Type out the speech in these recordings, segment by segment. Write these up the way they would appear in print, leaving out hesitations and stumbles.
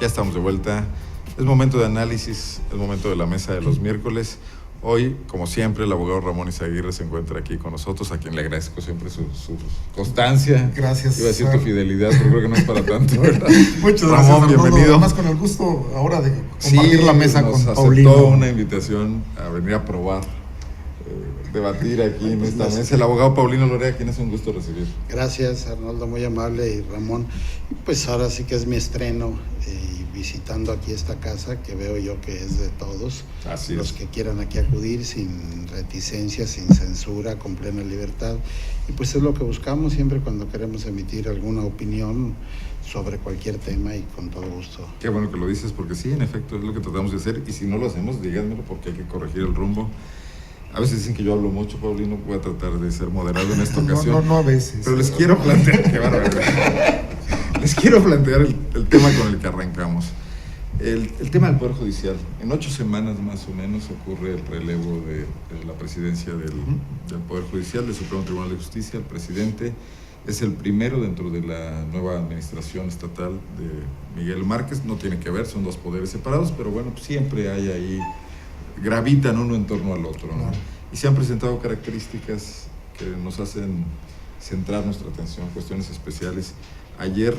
Ya estamos de vuelta. Es momento de análisis, es momento de la mesa de los miércoles. Hoy, como siempre, el abogado Ramón Izaguirre se encuentra aquí con nosotros, a quien le agradezco siempre su constancia. Gracias. Iba a decir tu fidelidad, pero creo que no es para tanto, ¿verdad? Muchas Ramón, gracias, bienvenido. Además, con el gusto ahora de compartir la mesa con Paulino. Paulino. Una invitación a venir a probar, debatir aquí en esta mesa. El abogado Paulino Lorea, quien es un gusto recibir. Gracias, Arnoldo, muy amable, y Ramón. Pues ahora sí que es mi estreno visitando aquí esta casa, que veo yo que es de todos. Así los es. que quieran aquí acudir sin reticencia, sin censura, con plena libertad. Y pues es lo que buscamos siempre cuando queremos emitir alguna opinión sobre cualquier tema, y con todo gusto. Qué bueno que lo dices, porque sí, en efecto, es lo que tratamos de hacer, y si no lo hacemos, díganmelo, porque hay que corregir el rumbo. A veces dicen que yo hablo mucho, Paulino, voy a tratar de ser moderado en esta ocasión. No a veces. Pero les quiero plantear, qué barbaridad. Les quiero plantear el tema con el que arrancamos. El tema del Poder Judicial. En 8 semanas más o menos ocurre el relevo de la presidencia del Poder Judicial, del Supremo Tribunal de Justicia. El presidente es el primero dentro de la nueva administración estatal de Miguel Márquez. No tiene que ver, son dos poderes separados, pero bueno, pues siempre hay ahí, gravitan uno en torno al otro, ¿no? Y se han presentado características que nos hacen centrar nuestra atención, cuestiones especiales. Ayer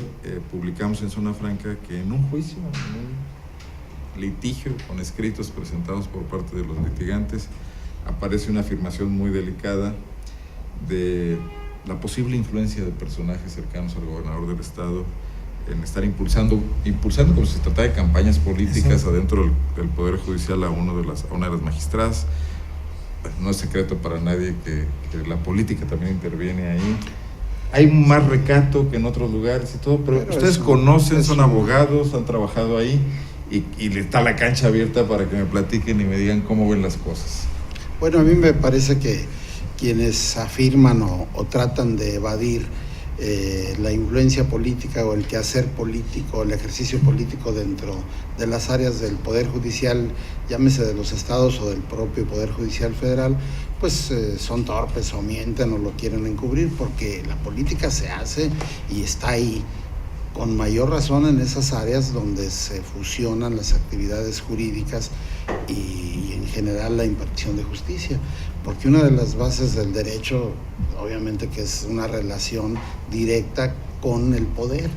publicamos en Zona Franca que en un juicio, en un litigio con escritos presentados por parte de los litigantes, aparece una afirmación muy delicada de la posible influencia de personajes cercanos al gobernador del estado en estar impulsando como si se tratara de campañas políticas adentro del Poder Judicial a una de las magistradas. No es secreto para nadie que la política también interviene ahí. Hay más recato que en otros lugares y todo, pero ustedes conocen, son abogados, han trabajado ahí, y está la cancha abierta para que me platiquen y me digan cómo ven las cosas. Bueno, a mí me parece que quienes afirman o tratan de evadir la influencia política o el quehacer político, el ejercicio político dentro de las áreas del Poder Judicial, llámese de los estados o del propio Poder Judicial Federal, pues son torpes o mienten o lo quieren encubrir, porque la política se hace y está ahí, con mayor razón en esas áreas donde se fusionan las actividades jurídicas y en general la impartición de justicia, porque una de las bases del derecho, obviamente, que es una relación directa con el poder,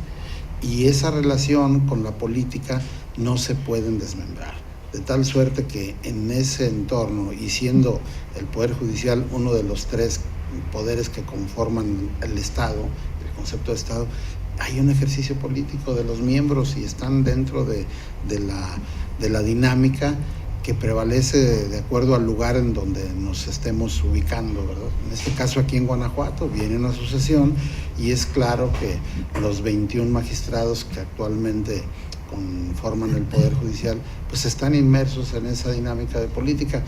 y esa relación con la política no se pueden desmembrar, de tal suerte que en ese entorno, y siendo el Poder Judicial uno de los 3 poderes que conforman el Estado, el concepto de Estado, hay un ejercicio político de los miembros y están dentro de la dinámica que prevalece de acuerdo al lugar en donde nos estemos ubicando, ¿verdad? En este caso aquí en Guanajuato viene una sucesión, y es claro que los 21 magistrados que actualmente conforman el Poder Judicial pues están inmersos en esa dinámica de política,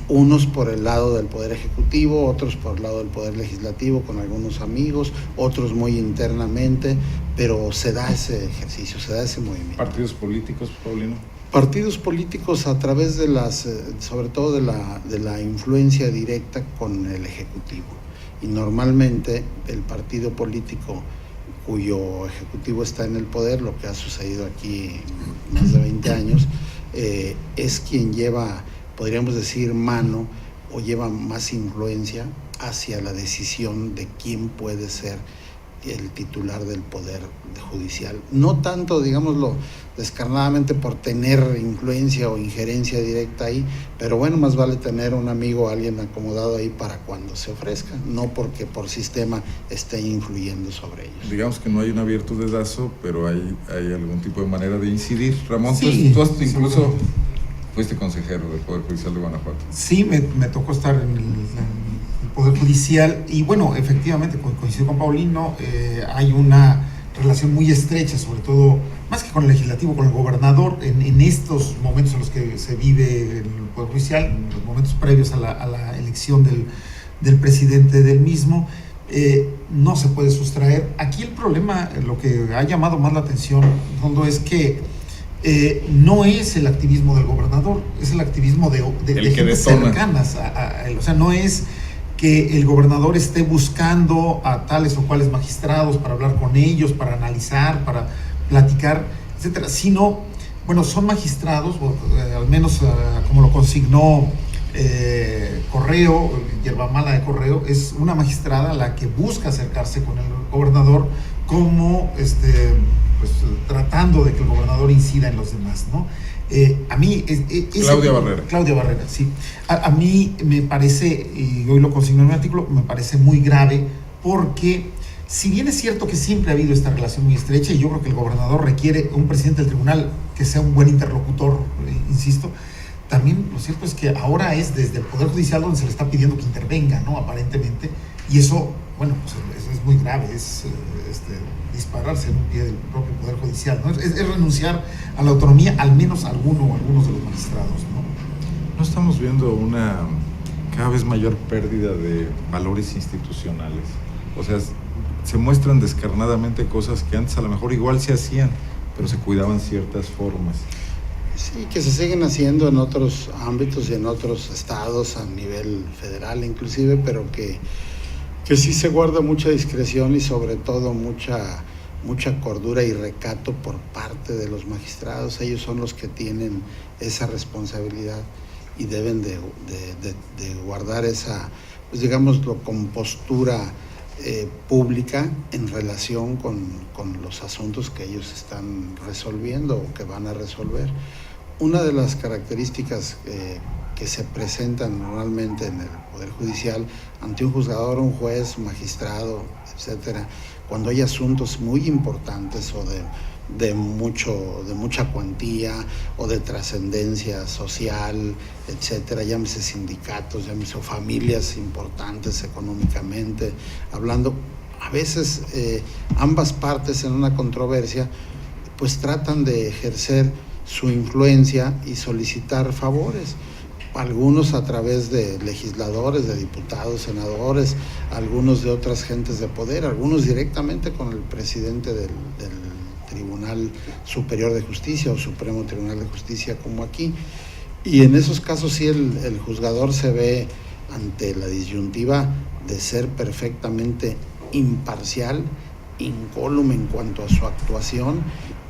unos por el lado del Poder Ejecutivo, otros por el lado del Poder Legislativo con algunos amigos, otros muy internamente, pero se da ese ejercicio, se da ese movimiento. ¿Partidos políticos, Paulino? Partidos políticos a través de sobre todo de la influencia directa con el Ejecutivo, y normalmente el partido político cuyo ejecutivo está en el poder, lo que ha sucedido aquí más de 20 años, es quien lleva, podríamos decir, mano, o lleva más influencia hacia la decisión de quién puede ser el titular del Poder Judicial. No tanto, digámoslo descarnadamente, por tener influencia o injerencia directa ahí, pero bueno, más vale tener un amigo o alguien acomodado ahí para cuando se ofrezca, no porque por sistema esté influyendo sobre ellos. Digamos que no hay un abierto dedazo, pero hay algún tipo de manera de incidir. Ramón, Sí, tú incluso fuiste consejero del Poder Judicial de Guanajuato. Sí, me tocó estar en el Poder Judicial, y bueno, efectivamente, coincido con Paulino, hay una relación muy estrecha, sobre todo, más que con el legislativo, con el gobernador, en estos momentos en los que se vive el Poder Judicial, en los momentos previos a la elección del presidente del mismo. No se puede sustraer. Aquí el problema, lo que ha llamado más la atención, en fondo, es que no es el activismo del gobernador, es el activismo de gente cercanas a él. O sea, no es que el gobernador esté buscando a tales o cuales magistrados para hablar con ellos, para analizar, para platicar, etcétera, sino, bueno, son magistrados, al menos como lo consignó Correo, Yerba Mala de Correo, es una magistrada la que busca acercarse con el gobernador como pues, tratando de que el gobernador incida en los demás, ¿no? A mí Claudia Barrera, sí. A mí me parece, y hoy lo consigno en un artículo, me parece muy grave, porque si bien es cierto que siempre ha habido esta relación muy estrecha, y yo creo que el gobernador requiere un presidente del tribunal que sea un buen interlocutor, insisto, también lo cierto es que ahora es desde el Poder Judicial donde se le está pidiendo que intervenga, ¿no? Aparentemente, y eso, bueno, pues eso es muy grave, es dispararse en un pie del propio Poder Judicial, ¿no? Es renunciar a la autonomía, al menos algunos de los magistrados, ¿no? ¿No estamos viendo una cada vez mayor pérdida de valores institucionales? O sea, se muestran descarnadamente cosas que antes a lo mejor igual se hacían, pero se cuidaban ciertas formas. Sí, que se siguen haciendo en otros ámbitos y en otros estados a nivel federal inclusive, pero que sí se guarda mucha discreción y sobre todo mucha cordura y recato por parte de los magistrados. Ellos son los que tienen esa responsabilidad y deben de guardar esa, pues digámoslo, compostura pública en relación con los asuntos que ellos están resolviendo o que van a resolver. Una de las características que se presentan normalmente en el Poder Judicial ante un juzgador, un juez, un magistrado, etcétera, cuando hay asuntos muy importantes o de mucha cuantía o de trascendencia social, etcétera, llámese sindicatos, llámese familias importantes económicamente, hablando, a veces ambas partes en una controversia pues tratan de ejercer su influencia y solicitar favores, algunos a través de legisladores, de diputados, senadores, algunos de otras gentes de poder, algunos directamente con el presidente del Tribunal Superior de Justicia o Supremo Tribunal de Justicia, como aquí. Y en esos casos sí el juzgador se ve ante la disyuntiva de ser perfectamente imparcial, incólume en cuanto a su actuación,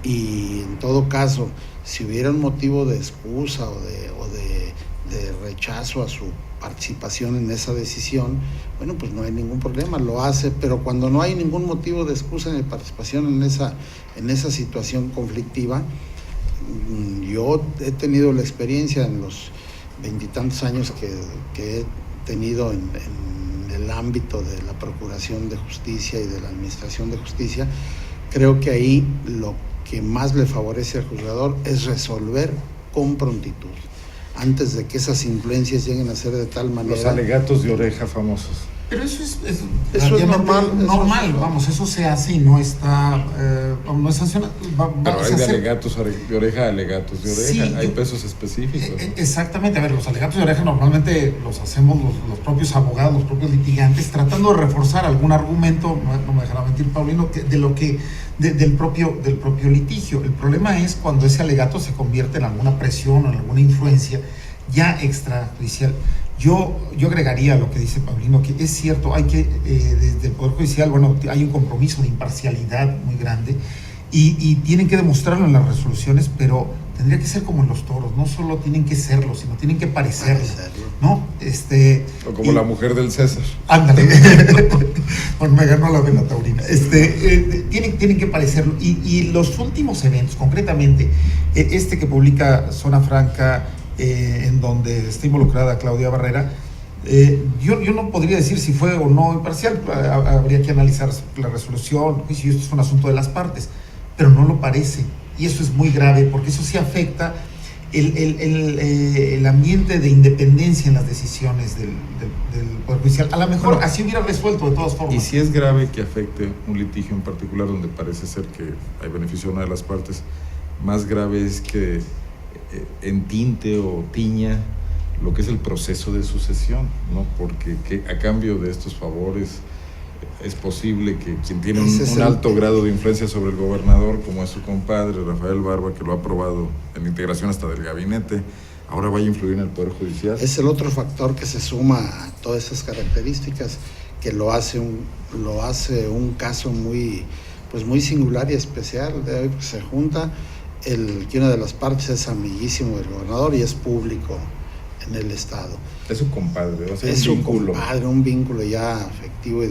y en todo caso, si hubiera un motivo de excusa o de rechazo a su participación en esa decisión, bueno, pues no hay ningún problema, lo hace, pero cuando no hay ningún motivo de excusa ni de participación en esa situación conflictiva, yo he tenido la experiencia en los 20 y tantos años que he tenido en el ámbito de la Procuración de Justicia y de la Administración de Justicia. Creo que ahí lo que más le favorece al juzgador es resolver con prontitud, antes de que esas influencias lleguen a ser de tal manera... Los alegatos de oreja famosos. Pero eso es normal, vamos, eso se hace y no está no es sancionado. Pero hay de alegatos de oreja a alegatos de oreja, sí, hay pesos específicos, ¿no? Exactamente, a ver, los alegatos de oreja normalmente los hacemos los propios abogados, los propios litigantes, tratando de reforzar algún argumento, no me dejará mentir Paulino, del propio litigio. El problema es cuando ese alegato se convierte en alguna presión o en alguna influencia ya extrajudicial. Yo agregaría a lo que dice Paulino, que es cierto, hay que, desde el Poder Judicial, bueno, hay un compromiso de imparcialidad muy grande y tienen que demostrarlo en las resoluciones, pero tendría que ser como en los toros, no solo tienen que serlo, sino tienen que parecerlo, ¿no? O como la mujer del César. Ándale, bueno, me ganó la vena taurina. Tienen que parecerlo, y los últimos eventos, concretamente, que publica Zona Franca, en donde está involucrada Claudia Barrera, yo no podría decir si fue o no imparcial, habría que analizar la resolución, si esto es un asunto de las partes, pero no lo parece, y eso es muy grave, porque eso sí afecta el ambiente de independencia en las decisiones del Poder Judicial. A lo mejor así hubiera resuelto de todas formas. Y si es grave que afecte un litigio en particular donde parece ser que hay beneficio de una de las partes, más grave es que entinte o tiña lo que es el proceso de sucesión, ¿no? Porque a cambio de estos favores es posible que quien tiene un alto grado de influencia sobre el gobernador, como es su compadre Rafael Barba, que lo ha aprobado en la integración hasta del gabinete, ahora vaya a influir en el Poder Judicial. Es el otro factor que se suma a todas esas características que lo hace un caso muy singular y especial. Se junta que una de las partes es amiguísimo del gobernador y es público en el Estado. Es un compadre, o sea, Es un vínculo. compadre, un vínculo ya afectivo y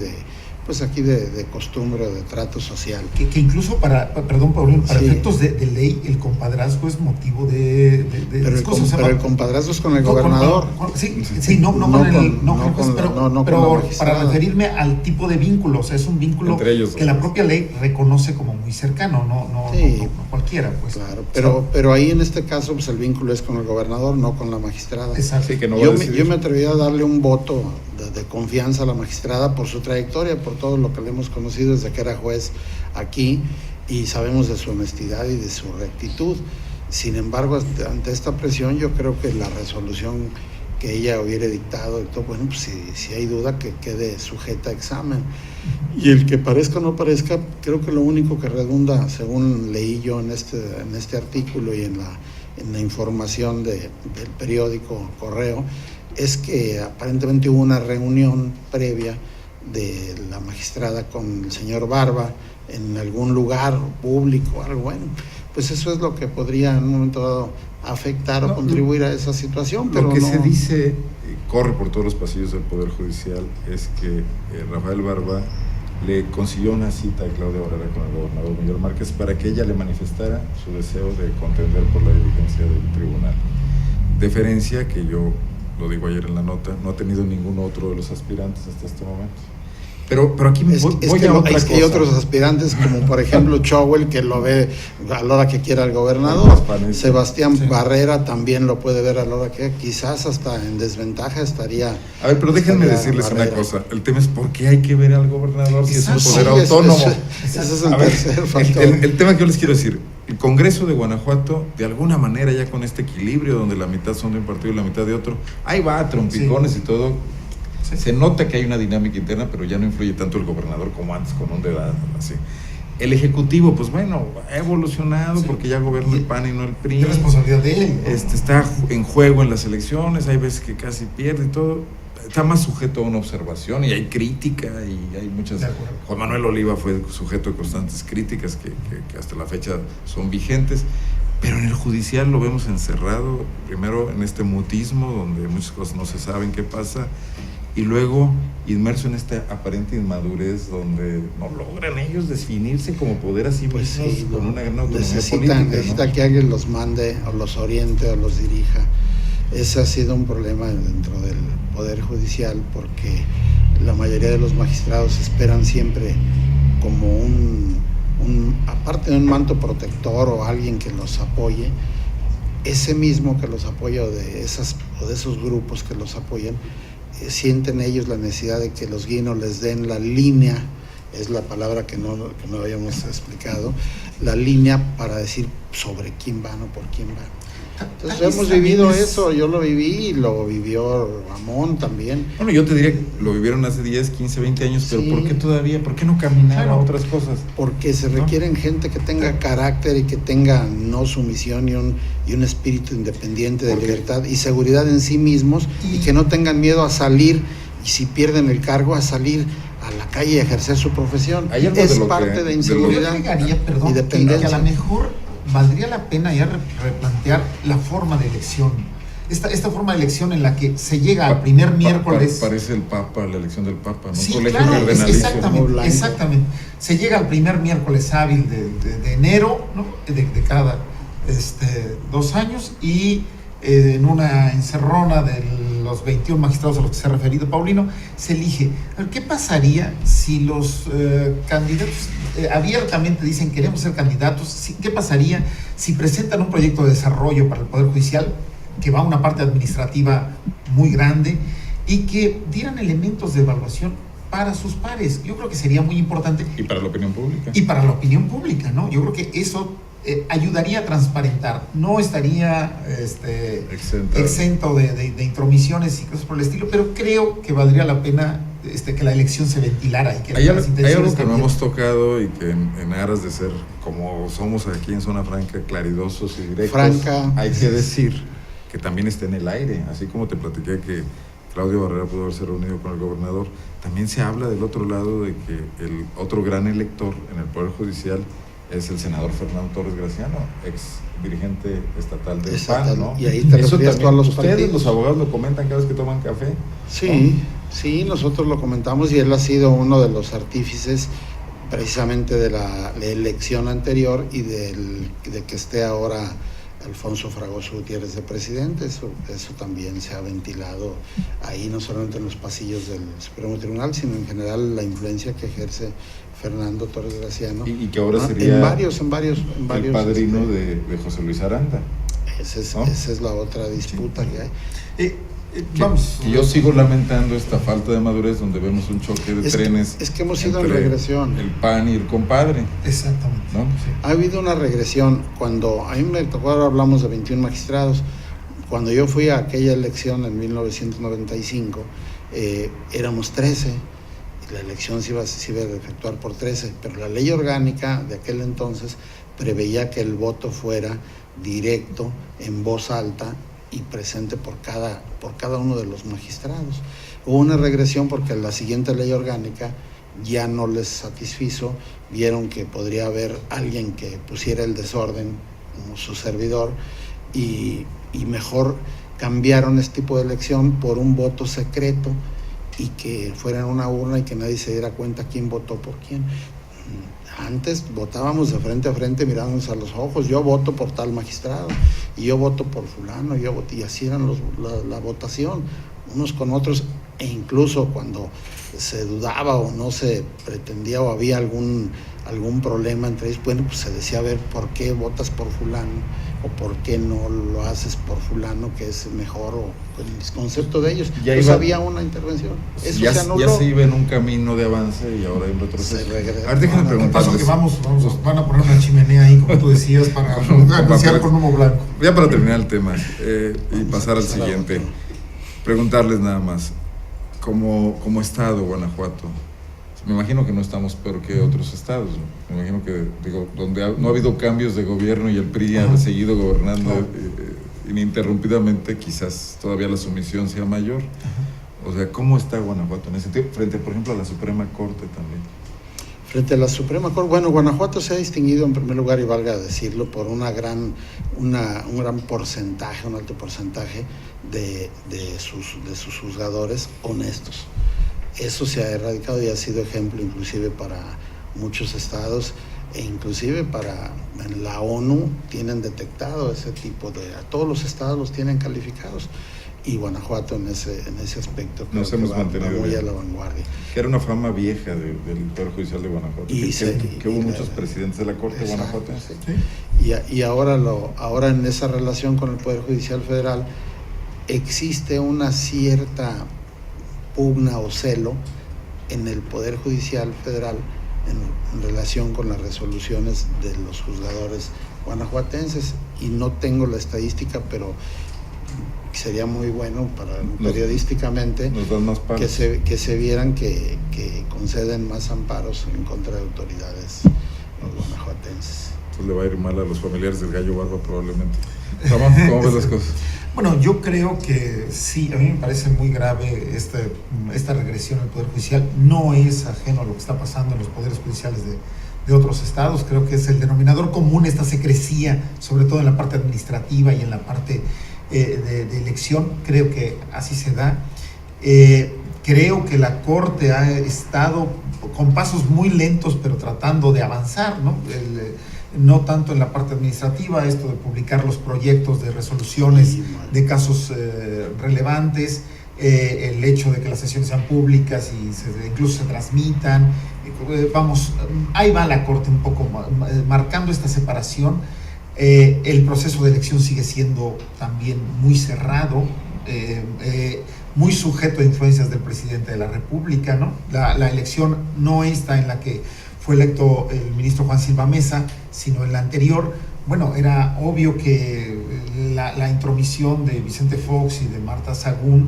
pues aquí de costumbre, de trato social. Que incluso perdón, Paulino, para Sí. efectos de ley, el compadrazgo es motivo de Pero el discusión. pero el compadrazgo es con el gobernador. Sí, no con el juez, pero con la para magistrada. referirme al tipo de vínculo, o sea, es un vínculo Entre ellos que dos. la propia ley reconoce como muy cercano, no Sí. cualquiera, pues. Claro, pero ahí en este caso pues el vínculo es con el gobernador, no con la magistrada. Exacto. Sí, que no va Yo a me, decidir. yo me atreví a darle un voto de confianza a la magistrada por su trayectoria, por todo lo que le hemos conocido desde que era juez aquí, y sabemos de su honestidad y de su rectitud. Sin embargo, ante esta presión, yo creo que la resolución que ella hubiera dictado y todo, bueno, pues si hay duda, que quede sujeta a examen. Y el que parezca o no parezca, creo que lo único que redunda, según leí yo en este artículo y en la información del periódico Correo, es que aparentemente hubo una reunión previa de la magistrada con el señor Barba en algún lugar público, algo bueno. Pues eso es lo que podría en un momento dado afectar o contribuir a esa situación. Pero Lo que no, se dice, corre por todos los pasillos del Poder Judicial, es que Rafael Barba le consiguió una cita a Claudia Barrera con el gobernador Miguel Márquez para que ella le manifestara su deseo de contender por la diligencia del tribunal. Deferencia que yo, lo digo ayer en la nota, no ha tenido ningún otro de los aspirantes hasta este momento. Pero aquí voy a otra cosa. Es que hay otros aspirantes, como por ejemplo Chowell, que lo ve a la hora que quiera el gobernador. Sebastián Barrera también lo puede ver a la hora que quizás hasta en desventaja estaría. A ver, pero déjenme decirles Barrera. una cosa. El tema es por qué hay que ver al gobernador si es un poder Sí, autónomo. Ese es el A ver, tercer factor. el tema que yo les quiero decir, el Congreso de Guanajuato, de alguna manera ya con este equilibrio donde la mitad son de un partido y la mitad de otro, ahí va, trompicones y todo. Se nota que hay una dinámica interna, pero ya no influye tanto el gobernador como antes, con un dedo así. El Ejecutivo, pues bueno, ha evolucionado porque ya gobierna el PAN y no el PRI. Es responsabilidad de él, ¿no? Está en juego en las elecciones, hay veces que casi pierde y todo. Está más sujeto a una observación y hay crítica y hay muchas. Juan Manuel Oliva fue sujeto de constantes críticas que hasta la fecha son vigentes. Pero en el judicial lo vemos encerrado, primero en este mutismo, donde muchas cosas no se saben qué pasa, y luego inmerso en esta aparente inmadurez, donde no logran ellos definirse como poder así mismos, Sí, con una gran autonomía política. Necesita que alguien los mande, o los oriente, o los dirija. Ese ha sido un problema dentro del Poder Judicial, porque la mayoría de los magistrados esperan siempre como aparte de un manto protector o alguien que los apoye, ese mismo que los apoya o de esos grupos que los apoyan, sienten ellos la necesidad de que los guíen o les den la línea, es la palabra que no habíamos explicado, la línea para decir sobre quién van o por quién van. Entonces hemos vivido eso, yo lo viví y lo vivió Ramón también. Bueno, yo te diría que lo vivieron hace 10, 15, 20 años, pero Sí. ¿por qué todavía? ¿Por qué no caminar a otras cosas? Porque se requieren gente que tenga carácter y que tenga no sumisión y un espíritu independiente de libertad y seguridad en sí mismos y que no tengan miedo a salir y si pierden el cargo a salir a la calle y ejercer su profesión. Hay algo Es de lo parte que- de de lo- inseguridad Yo agregaría, y perdón, que dependencia. a lo mejor valdría la pena ya replantear la forma de elección. Esta forma de elección en la que se llega al primer miércoles. Parece el Papa, la elección del Papa, ¿no? Sí, Un colegio claro, cardenalicio. exactamente. Se llega al primer miércoles hábil de enero, ¿no? de cada 2 años y en una encerrona de los 21 magistrados a los que se ha referido Paulino, se elige. A ver, ¿qué pasaría si los candidatos abiertamente dicen queremos ser candidatos? ¿Qué pasaría si presentan un proyecto de desarrollo para el Poder Judicial que va a una parte administrativa muy grande y que dieran elementos de evaluación para sus pares? Yo creo que sería muy importante. Y para la opinión pública. Y para la opinión pública, ¿no? Yo creo que eso ayudaría a transparentar. No estaría exento de intromisiones y cosas por el estilo, pero creo que valdría la pena que la elección se ventilara. Y que Hay las intenciones algo que no también. hemos tocado y que en aras de ser, como somos aquí en Zona Franca, claridosos y directos, hay que decir que también está en el aire, así como te platiqué que Claudio Barrera pudo haberse reunido con el gobernador, también se habla del otro lado de que el otro gran elector en el Poder Judicial es el senador Fernando Torres Graciano, ex dirigente estatal del Estatal, PAN, ¿no? y ahí te Eso refieres tú a también, los ustedes, partidos. los abogados, lo comentan cada vez que toman café. Sí, sí, nosotros lo comentamos y él ha sido uno de los artífices precisamente de la elección anterior y de que esté ahora Alfonso Fragoso Gutiérrez de presidente. Eso también se ha ventilado ahí, no solamente en los pasillos del Supremo Tribunal, sino en general la influencia que ejerce Fernando Torres Graciano. Y que ahora sería en varios el padrino de José Luis Aranda. Esa es la otra disputa que hay. Vamos. Que yo sigo lamentando esta falta de madurez donde vemos un choque de trenes. Es que hemos ido en entre regresión. El PAN y el compadre. Exactamente. ¿No? Sí. Ha habido una regresión. Cuando a mí me tocó, ahora hablamos de 21 magistrados, cuando yo fui a aquella elección en 1995, éramos 13, y la elección se iba a efectuar por 13, pero la ley orgánica de aquel entonces preveía que el voto fuera directo, en voz alta y presente por cada uno de los magistrados. Hubo una regresión porque la siguiente ley orgánica ya no les satisfizo, vieron que podría haber alguien que pusiera el desorden, como su servidor, y mejor cambiaron este tipo de elección por un voto secreto y que fuera en una urna y que nadie se diera cuenta quién votó por quién. Antes votábamos de frente a frente mirándonos a los ojos, yo voto por tal magistrado y yo voto por fulano, y así eran la votación, unos con otros, e incluso cuando se dudaba o no se pretendía o había algún problema entre ellos, bueno, pues se decía, a ver, ¿por qué votas por fulano? ¿O por qué no lo haces por fulano, que es mejor? O el concepto de ellos, Ya pues iba, había una intervención. Eso ya, se anuló. ya se iba en un camino de avance y ahora hay un retroceso. A ver, déjenme preguntarles. Paso que vamos, van a poner una chimenea ahí, como tú decías, para anunciar con humo blanco. Ya para terminar el tema y pasar al siguiente, preguntarles nada más, como estado Guanajuato, me imagino que no estamos peor que otros estados, ¿no? Me imagino que, donde no ha habido cambios de gobierno y el PRI ha seguido gobernando ininterrumpidamente, quizás todavía la sumisión sea mayor. O sea, ¿cómo está Guanajuato en ese sentido? Frente, por ejemplo, a la Suprema Corte también. Frente a la Suprema Corte, bueno, Guanajuato se ha distinguido en primer lugar, y valga decirlo, por un gran porcentaje, un alto porcentaje de sus juzgadores honestos. Eso se ha erradicado y ha sido ejemplo inclusive para muchos estados, e inclusive en la ONU tienen detectado ese tipo a todos los estados los tienen calificados, y Guanajuato en ese aspecto creo que va muy a la vanguardia. Que era una fama vieja del Poder Judicial de Guanajuato, que hubo muchos presidentes de la Corte de Guanajuato. Sí. Y ahora en esa relación con el Poder Judicial Federal existe una cierta pugna o celo en el Poder Judicial Federal en relación con las resoluciones de los juzgadores guanajuatenses, y no tengo la estadística, pero sería muy bueno periodísticamente nos dan más que se vieran que conceden más amparos en contra de autoridades guanajuatenses. Entonces le va a ir mal a los familiares del Gallo Barba probablemente. Ramón, ¿cómo ves las cosas? Bueno, yo creo que sí, a mí me parece muy grave esta regresión al Poder Judicial. No es ajeno a lo que está pasando en los poderes judiciales de otros estados. Creo que es el denominador común, esta secrecía, sobre todo en la parte administrativa y en la parte de elección. Creo que así se da. Creo que la Corte ha estado con pasos muy lentos, pero tratando de avanzar, ¿no? No tanto en la parte administrativa, esto de publicar los proyectos de resoluciones de casos relevantes, el hecho de que las sesiones sean públicas y incluso se transmitan. Ahí va la Corte un poco marcando esta separación. El proceso de elección sigue siendo también muy cerrado, muy sujeto a influencias del presidente de la República, ¿no? La elección no está en la que fue electo el ministro Juan Silva Mesa, sino en la anterior. Bueno, era obvio que la intromisión de Vicente Fox y de Marta Sagún,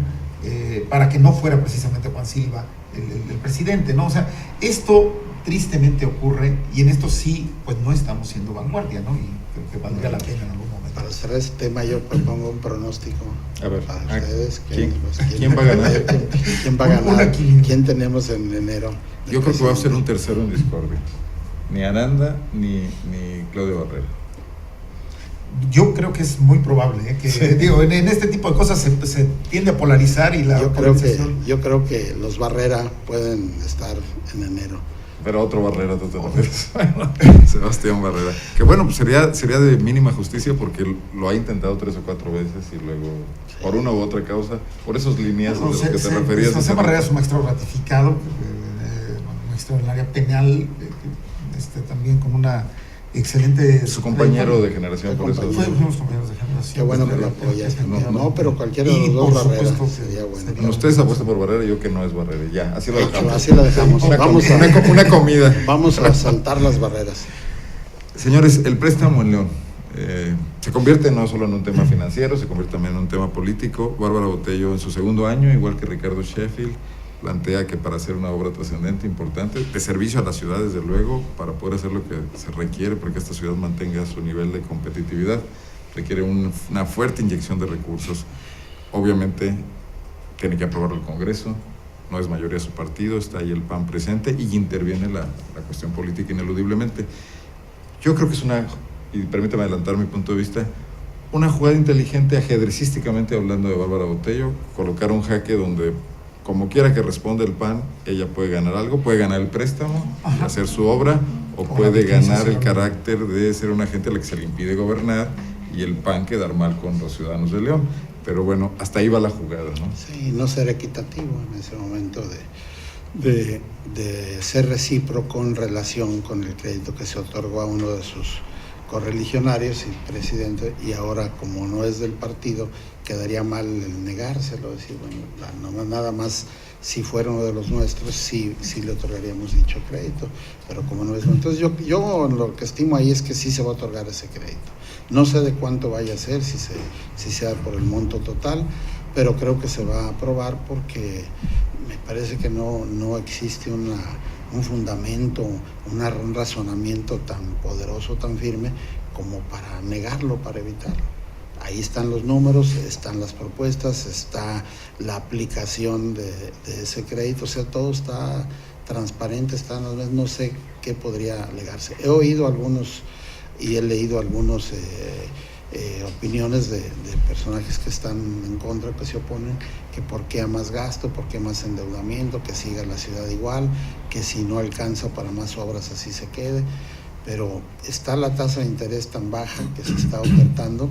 para que no fuera precisamente Juan Silva el presidente, ¿no? O sea, esto tristemente ocurre, y en esto sí, pues no estamos siendo vanguardia, ¿no? Y creo que valdría la pena en algún momento. Para cerrar este tema, yo propongo un pronóstico. A ver, para ustedes. ¿Quién va a ganar? ¿Quién va a ganar? ¿Quién tenemos en enero? Yo creo que va a ser un tercero en discordia. ni Aranda ni Claudio Barrera. Yo creo que es muy probable, que Sí. digo, en este tipo de cosas se tiende a polarizar y la Yo polarización. creo que los Barrera pueden estar en enero. Pero otro Barrera, tú te refieres. Sebastián Barrera. Que bueno, pues sería de mínima justicia porque lo ha intentado 3 o 4 veces y luego, por una u otra causa, por esos lineazos de los que te referías. José Barrera es un magistrado ratificado, magistrado en el área penal, también con una excelente... Su compañero de generación, por eso. Fuimos compañeros de generación. Qué bueno que lo apoyas. No, pero cualquiera de Y los dos por Barrera supuesto que sería bueno. Bueno, ustedes apuestan por Barrera, yo que no es Barrera. Ya, así lo dejamos. Así lo dejamos. Una comida. Vamos a saltar las barreras. Señores, el préstamo en León se convierte no solo en un tema financiero, se convierte también en un tema político. Bárbara Botello en su segundo año, igual que Ricardo Sheffield, plantea que para hacer una obra trascendente, importante, de servicio a la ciudad, desde luego, para poder hacer lo que se requiere para que esta ciudad mantenga su nivel de competitividad, requiere una fuerte inyección de recursos. Obviamente, tiene que aprobarlo el Congreso, no es mayoría su partido, está ahí el PAN presente y interviene la cuestión política ineludiblemente. Yo creo que es y permítame adelantar mi punto de vista, una jugada inteligente ajedrecísticamente hablando de Bárbara Botello, colocar un jaque donde, como quiera que responda el PAN, ella puede ganar algo, puede ganar el préstamo, y hacer su obra, o puede ganar el carácter de ser una gente a la que se le impide gobernar y el PAN quedar mal con los ciudadanos de León. Pero bueno, hasta ahí va la jugada, ¿no? Sí, no ser equitativo en ese momento de ser recíproco en relación con el crédito que se otorgó a uno de sus correligionarios y presidente, y ahora como no es del partido, quedaría mal el negárselo, decir, bueno, nada más si fuera uno de los nuestros, sí le otorgaríamos dicho crédito, pero como no es. Entonces yo lo que estimo ahí es que sí se va a otorgar ese crédito. No sé de cuánto vaya a ser, si sea por el monto total, pero creo que se va a aprobar porque me parece que no existe un fundamento, un razonamiento tan poderoso, tan firme, como para negarlo, para evitarlo. Ahí están los números, están las propuestas, está la aplicación de ese crédito, o sea, todo está transparente, no sé qué podría alegarse. He oído algunos y he leído algunos opiniones de personajes que están en contra, que se oponen, que por qué a más gasto, por qué más endeudamiento, que siga la ciudad igual, que si no alcanza para más obras así se quede, pero está la tasa de interés tan baja que se está ofertando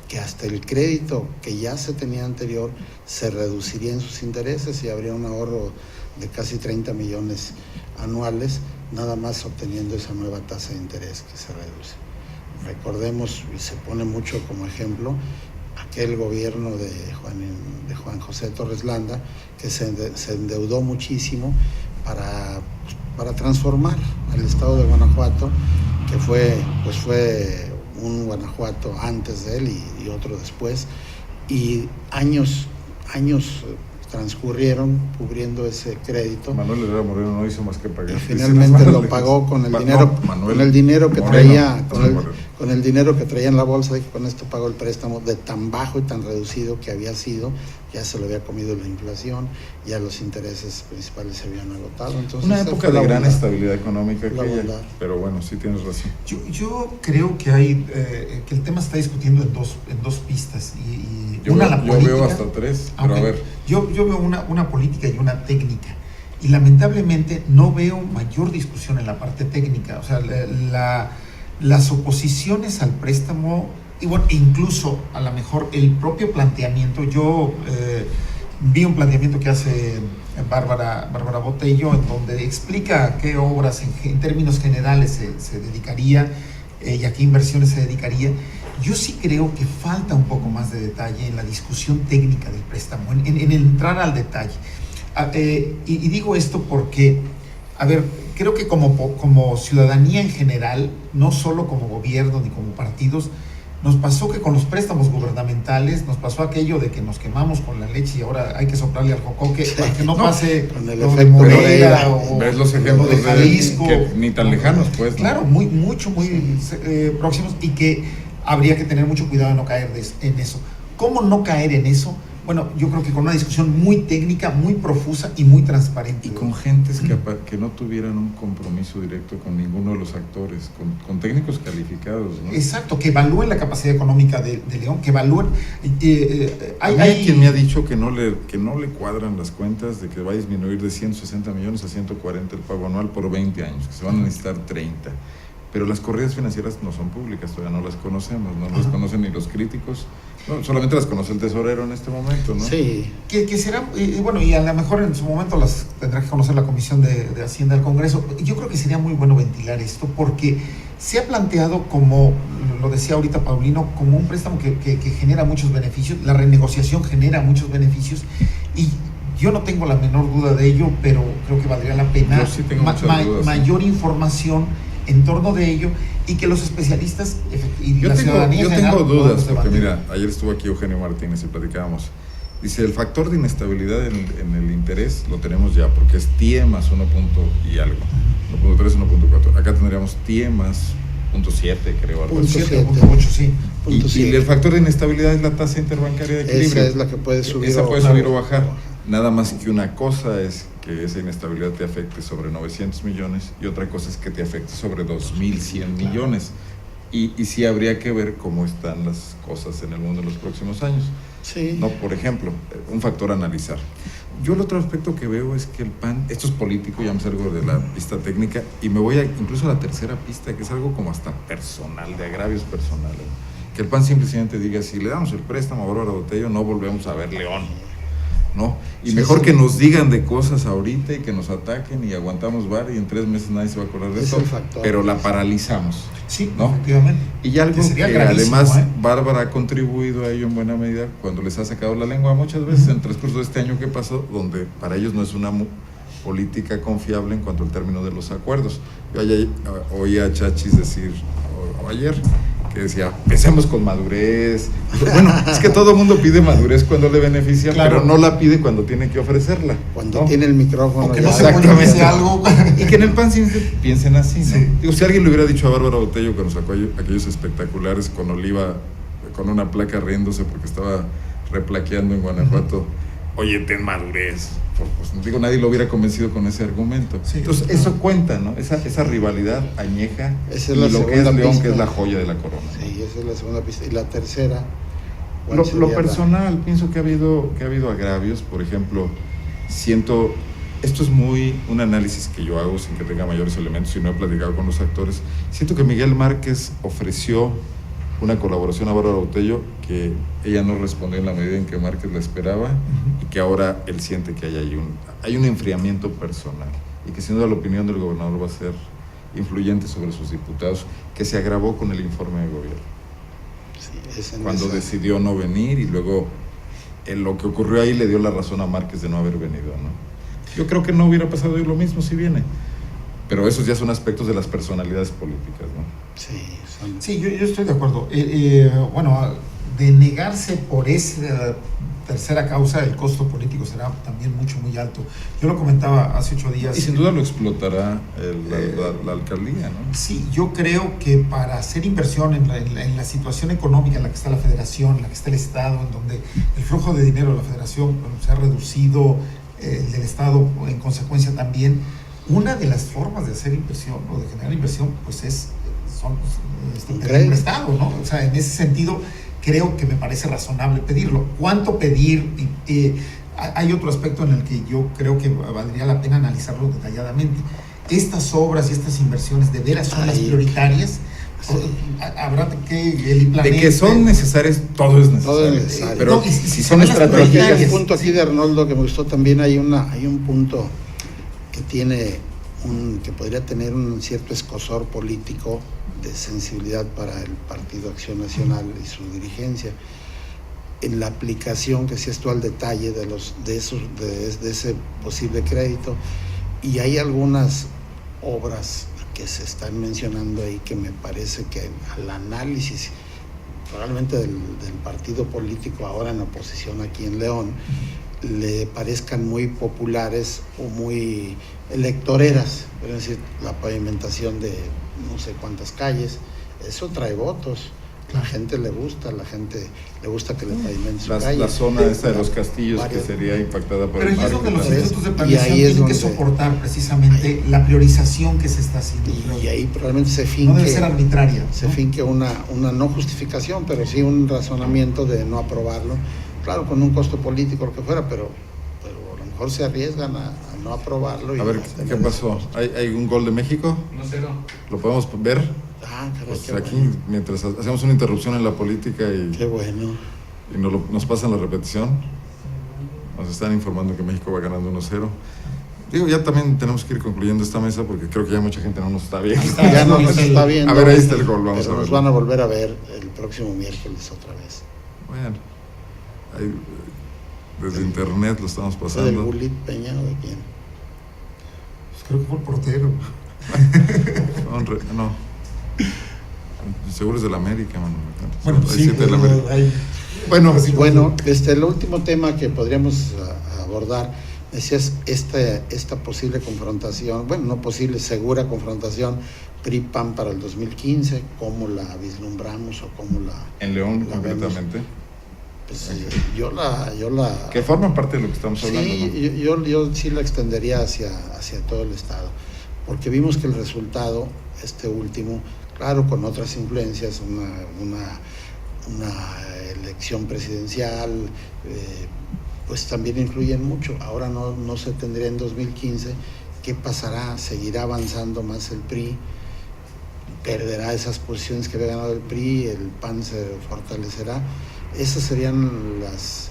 que hasta el crédito que ya se tenía anterior se reduciría en sus intereses y habría un ahorro de casi 30 millones anuales, nada más obteniendo esa nueva tasa de interés que se reduce. Recordemos, y se pone mucho como ejemplo, aquel gobierno de Juan José Torres Landa, que se endeudó muchísimo para transformar al estado de Guanajuato, que fue un Guanajuato antes de él y otro después, y años transcurrieron cubriendo ese crédito. Manuel Herrera Moreno no hizo más que pagar. Y finalmente lo pagó con el dinero que traía en la bolsa, y con esto pagó el préstamo de tan bajo y tan reducido que había sido, ya se lo había comido la inflación, ya los intereses principales se habían agotado. Entonces, una época de gran estabilidad económica aquella, pero bueno, sí tienes razón. Yo creo que que el tema se está discutiendo en dos pistas y yo veo hasta 3, pero okay. A ver. Yo veo una política y una técnica, y lamentablemente no veo mayor discusión en la parte técnica. O sea, las oposiciones al préstamo, y bueno, incluso a lo mejor el propio planteamiento, yo vi un planteamiento que hace Bárbara Botello, en donde explica a qué obras en términos generales se dedicaría y a qué inversiones se dedicaría. Yo sí creo que falta un poco más de detalle en la discusión técnica del préstamo, en entrar al detalle. Y digo esto porque, a ver, creo que como ciudadanía en general, no solo como gobierno ni como partidos, nos pasó que con los préstamos gubernamentales nos pasó aquello de que nos quemamos con la leche y ahora hay que soplarle al jocoque para que no pase con el lo de efecto Moreira o ves los lo ejemplos de Jalisco, que ni tan lejanos, pues. Claro, muy próximos, y que habría que tener mucho cuidado de no caer en eso. ¿Cómo no caer en eso? Bueno, yo creo que con una discusión muy técnica, muy profusa y muy transparente. Y con gentes que no tuvieran un compromiso directo con ninguno de los actores, con técnicos calificados, ¿no? Exacto, que evalúen la capacidad económica de León, que evalúen... hay quien me ha dicho que no le cuadran las cuentas de que va a disminuir de 160 millones a 140 el pago anual por 20 años, que se van a necesitar 30. Pero las corridas financieras no son públicas, todavía no las conocemos, no las conocen ni los críticos, no, solamente las conoce el tesorero en este momento, ¿no? Sí. Que será, bueno, y a lo mejor en su momento las tendrá que conocer la Comisión de Hacienda del Congreso. Yo creo que sería muy bueno ventilar esto, porque se ha planteado, como lo decía ahorita Paulino, como un préstamo que genera muchos beneficios, la renegociación genera muchos beneficios, y yo no tengo la menor duda de ello, pero creo que valdría la pena Yo sí tengo muchas dudas, mayor información en torno de ello, y que los especialistas y la ciudadanía yo en general tengo dudas, podamos porque debatir. mira, ayer estuvo aquí Eugenio Martínez y platicábamos. Dice, el factor de inestabilidad en el interés lo tenemos ya, porque es TIE más 1 punto y algo, 1.3, 1.4. Acá tendríamos TIE más 0.7, creo, algo así. 7.8, sí. Y el factor de inestabilidad es la tasa interbancaria de equilibrio. Esa es la que puede subir. Esa puede subir o bajar. Nada más que una cosa es que esa inestabilidad te afecte sobre 900 millones y otra cosa es que te afecte sobre 2.100 millones. Y sí habría que ver cómo están las cosas en el mundo en los próximos años. Sí. No, por ejemplo, un factor a analizar. Yo el otro aspecto que veo es que el PAN, esto es político, ya me salgo de la pista técnica y me voy incluso a la tercera pista, que es algo como hasta personal, de agravios personales. Que el PAN simplemente diga, si le damos el préstamo a Bárbara Botello, no volvemos a ver León, ¿no? Y sí, mejor sí. que nos digan de cosas ahorita y que nos ataquen y aguantamos bar y en 3 meses nadie se va a acordar de Es esto, el factor. pero la paralizamos. Sí, ¿no? efectivamente. Y algo que sería gravísimo, además Bárbara ha contribuido a ello en buena medida cuando les ha sacado la lengua muchas veces en el transcurso de este año que pasó, donde para ellos no es una política confiable en cuanto al término de los acuerdos. Yo ayer oí a Chachis decir, o ayer, que decía, empecemos con madurez. Bueno, es que todo el mundo pide madurez cuando le beneficia, claro, pero no la pide cuando tiene que ofrecerla. Cuando ¿no? tiene el micrófono. O que ya. no se politice algo. Y que en el PAN piensen así, ¿no? Sí. Digo, si alguien le hubiera dicho a Bárbara Botello cuando sacó aquellos espectaculares con Oliva, con una placa riéndose porque estaba replaqueando en Guanajuato, oye, ten madurez. Pues digo, nadie lo hubiera convencido con ese argumento. Sí, entonces, eso cuenta, ¿no? Esa rivalidad añeja Esa es y la lo que es segunda León, pista. que es la joya de la corona. Sí, esa es la segunda pista. Y la tercera. ¿cuál Lo sería personal, pienso que ha habido agravios, por ejemplo, esto es muy un análisis que yo hago sin que tenga mayores elementos y no he platicado con los actores. Siento que Miguel Márquez ofreció una colaboración a Bárbara Botello que ella no respondió en la medida en que Márquez la esperaba y que ahora él siente que hay un enfriamiento personal y que sin duda la opinión del gobernador va a ser influyente sobre sus diputados, que se agravó con el informe de gobierno. Sí, es en Cuando esa. decidió no venir y luego lo que ocurrió ahí le dio la razón a Márquez de no haber venido, ¿no? Yo creo que no hubiera pasado lo mismo si viene, pero esos ya son aspectos de las personalidades políticas, ¿no? Sí, son. Sí, yo estoy de acuerdo. Bueno, de negarse por esa tercera causa, el costo político será también muy alto. Yo lo comentaba hace 8 días. Y sin duda lo explotará la alcaldía, ¿no? Sí, yo creo que para hacer inversión en la situación económica en la que está la federación, en la que está el Estado, en donde el flujo de dinero de la federación se ha reducido, el del Estado en consecuencia también, una de las formas de hacer inversión o de generar inversión pues son pedir prestado, ¿no? O sea, en ese sentido creo que me parece razonable pedirlo. ¿Cuánto pedir? Hay otro aspecto en el que yo creo que valdría la pena analizarlo detalladamente. Estas obras y estas inversiones de veras son las prioritarias. Sí. Habrá que el Iplanet, de que son necesarias, todo es necesario. Todo es necesario. Pero no, si son estratégicas. El punto aquí de Arnoldo que me gustó también, hay un punto que que podría tener un cierto escosor político de sensibilidad para el Partido Acción Nacional y su dirigencia en la aplicación que decías tú al detalle de ese posible crédito, y hay algunas obras que se están mencionando ahí que me parece que al análisis probablemente del partido político ahora en oposición aquí en León le parezcan muy populares o muy electoreras, es decir, la pavimentación de no sé cuántas calles, eso trae votos. La gente le gusta que le pavimenten su calle. La zona esta de los castillos que sería impactada por pero el ahí es donde los parque. institutos de planeación tienen que soportar precisamente la priorización que se está haciendo. Y ahí probablemente se finque, no debe ser arbitraria, se ¿no? finque una no justificación, pero sí un razonamiento de no aprobarlo, claro, con un costo político, lo que fuera, pero a lo mejor se arriesgan a no aprobarlo. Y a ver, ¿qué pasó? ¿Hay un gol de México? 1-0. ¿Lo podemos ver? Ah, caray, Pues qué aquí, bueno. mientras hacemos una interrupción en la política Qué bueno. y nos pasan la repetición, nos están informando que México va ganando 1-0. Digo, ya también tenemos que ir concluyendo esta mesa porque creo que ya mucha gente no nos está viendo. Ya no nos está viendo. A ver, ahí está el gol, vamos pero a nos verlo. van a volver a ver el próximo miércoles otra vez. Bueno, ahí, desde internet lo estamos ¿Fue del pasando. Bulit Peña o de quién? Pues creo que fue el portero. No. Seguro es del América, mano. Bueno, Ahí sí, sí, del América. ahí. Bueno, Bueno, el último tema que podríamos abordar, decías, esta posible confrontación, bueno, no posible, segura confrontación PRI-PAN para el 2015, ¿cómo la vislumbramos o cómo la...? en León, la concretamente. Pues, yo la... Que forman parte de lo que estamos hablando, Sí, ¿no? yo sí la extendería hacia todo el Estado, porque vimos que el resultado, último, claro, con otras influencias, una elección presidencial, pues también influyen mucho. Ahora no se tendría en 2015. ¿Qué pasará? ¿Seguirá avanzando más el PRI? ¿Perderá esas posiciones que había ganado el PRI? ¿El PAN se fortalecerá? Esas serían las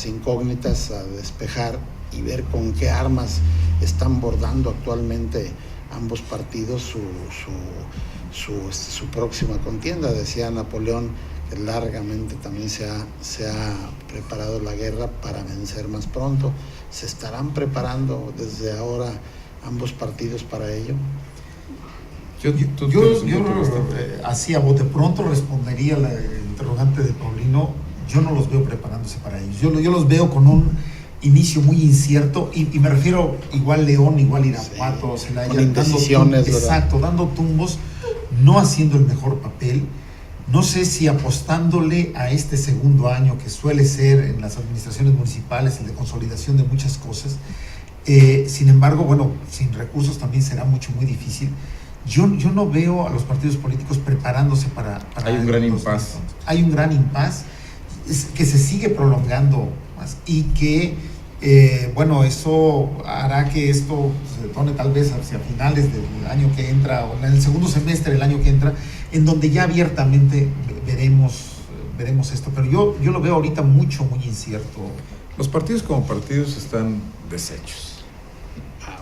incógnitas a despejar y ver con qué armas están bordando actualmente ambos partidos su próxima contienda. Decía Napoleón que largamente también se ha preparado la guerra para vencer más pronto. ¿Se estarán preparando desde ahora ambos partidos para ello? Yo así a bote pronto respondería la interrogante de Paulino. Yo no los veo preparándose para ellos. Yo los veo con un inicio muy incierto y me refiero igual León, igual Irapuato, sí, Celaya, con indecisiones, dando tumbos, no haciendo el mejor papel. No sé si apostándole a este segundo año que suele ser en las administraciones municipales, el de consolidación de muchas cosas. Sin embargo, bueno, sin recursos también será muy difícil. Yo no veo a los partidos políticos preparándose para hay un gran impas. Hay un gran impas que se sigue prolongando más y que, eso hará que esto se detone tal vez hacia finales del año que entra o en el segundo semestre del año que entra, en donde ya abiertamente veremos esto. Pero yo lo veo ahorita muy incierto. Los partidos como partidos están deshechos.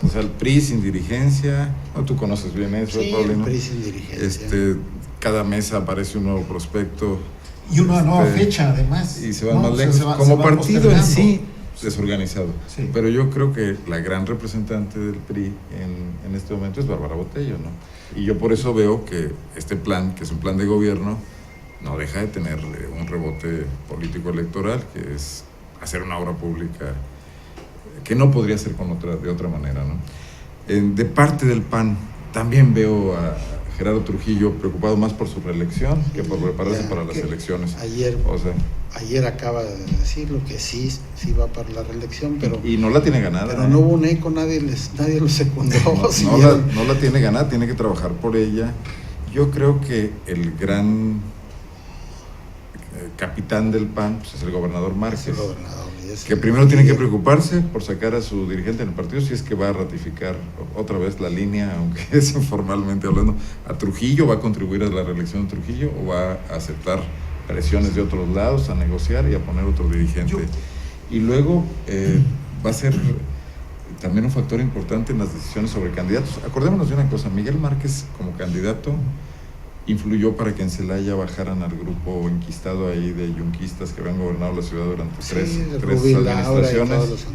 O sea, el PRI sin dirigencia, no, tú conoces bien eso, Sí, Paulino. el PRI sin dirigencia. Cada mes aparece un nuevo prospecto. Y una nueva fecha, además. Y se van más lejos. Como partido en sí, desorganizado. Sí. Pero yo creo que la gran representante del PRI en este momento es Bárbara Botello, ¿no? Y yo por eso veo que este plan, que es un plan de gobierno, no deja de tener un rebote político electoral, que es hacer una obra pública que no podría ser de otra manera, ¿no? De parte del PAN, también veo a Gerardo Trujillo preocupado más por su reelección que por prepararse para las elecciones. Ayer acaba de decirlo que sí va para la reelección, pero y no la tiene ganada. Pero no hubo un eco, nadie lo secundó. No la tiene ganada, tiene que trabajar por ella. Yo creo que el gran capitán del PAN pues, es el gobernador Márquez. Que primero tiene que preocuparse por sacar a su dirigente en el partido si es que va a ratificar otra vez la línea, aunque es informalmente hablando, a Trujillo, va a contribuir a la reelección de Trujillo o va a aceptar presiones de otros lados, a negociar y a poner otro dirigente. Y luego va a ser también un factor importante en las decisiones sobre candidatos. Acordémonos de una cosa, Miguel Márquez como candidato influyó para que en Celaya bajaran al grupo enquistado ahí de yunquistas que habían gobernado la ciudad durante tres administraciones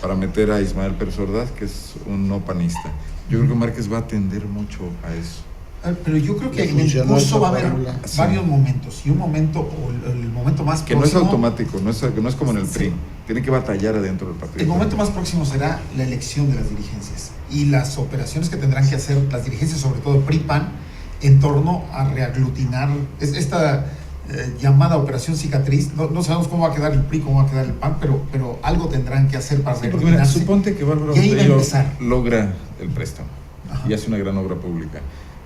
para meter a Ismael Pérez Ordaz, que es un no panista. Yo creo que Márquez va a atender mucho a eso. Pero yo creo que en el curso va a haber varios momentos, y un momento, o el momento más que próximo... no es automático, no es como en el PRI, tiene que batallar adentro del partido. El momento más próximo será la elección de las dirigencias y las operaciones que tendrán que hacer las dirigencias, sobre todo PRI-PAN, en torno a reaglutinar esta llamada operación cicatriz. No sabemos cómo va a quedar el PRI, cómo va a quedar el PAN, pero algo tendrán que hacer para reaglutinarse. Suponte que Bárbara Botello logra el préstamo. Ajá. Y hace una gran obra pública.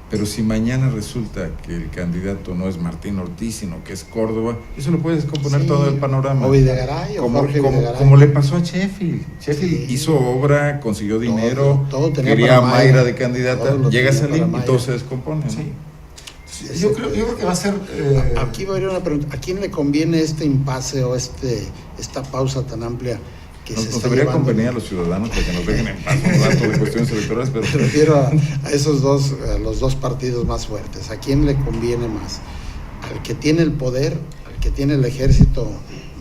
Pero si mañana resulta que el candidato no es Martín Ortiz, sino que es Córdoba, eso lo puedes componer todo el panorama. O Videgaray, como le pasó a Sheffield. Sheffield hizo obra, consiguió dinero, todo quería a Mayra de candidata, llega a salir y todo se descompone. Sí. Yo creo que va a ser... Aquí va a haber una pregunta. ¿A quién le conviene este impasse o esta pausa tan amplia? Nos debería convenir a los ciudadanos para que nos dejen en paz un rato de cuestiones electorales, pero... Me refiero a esos los dos partidos más fuertes. ¿A quién le conviene más? ¿Al que tiene el poder, al que tiene el ejército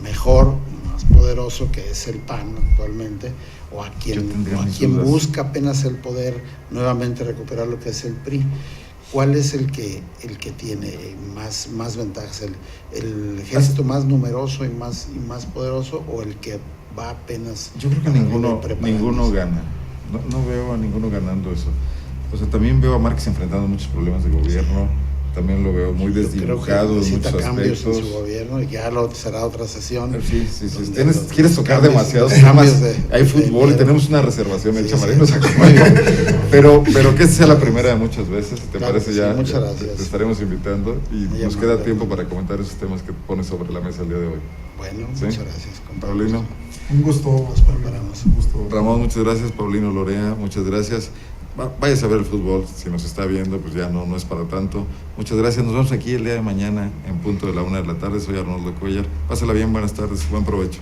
mejor, más poderoso, que es el PAN actualmente, o a quien busca apenas el poder nuevamente recuperar lo que es el PRI? ¿Cuál es el que tiene más ventajas? ¿El ejército más numeroso y más poderoso, o el que va apenas? Yo creo que ninguno gana. No veo a ninguno ganando eso. O sea, también veo a Márquez enfrentando muchos problemas de gobierno. También lo veo muy desdibujado en muchos cambios aspectos. En su gobierno, y ya será otra sesión. Sí. Quieres tocar demasiados temas. Hay fútbol y tenemos una reservación hecha, Marín nos acompaña. Pero que esta sea la primera de muchas veces. ¿Te parece? Muchas gracias. Te estaremos invitando y nos queda tiempo para comentar esos temas que pones sobre la mesa el día de hoy. Bueno, muchas gracias. Paulino. Un gusto. Nos preparamos. Un gusto. Ramón, muchas gracias. Paulino Lorea, muchas gracias. Vayas a ver el fútbol, si nos está viendo, pues ya no es para tanto. Muchas gracias, nos vemos aquí el día de mañana en punto de la 1 de la tarde. Soy Arnoldo Cuellar. Pásala bien, buenas tardes, buen provecho.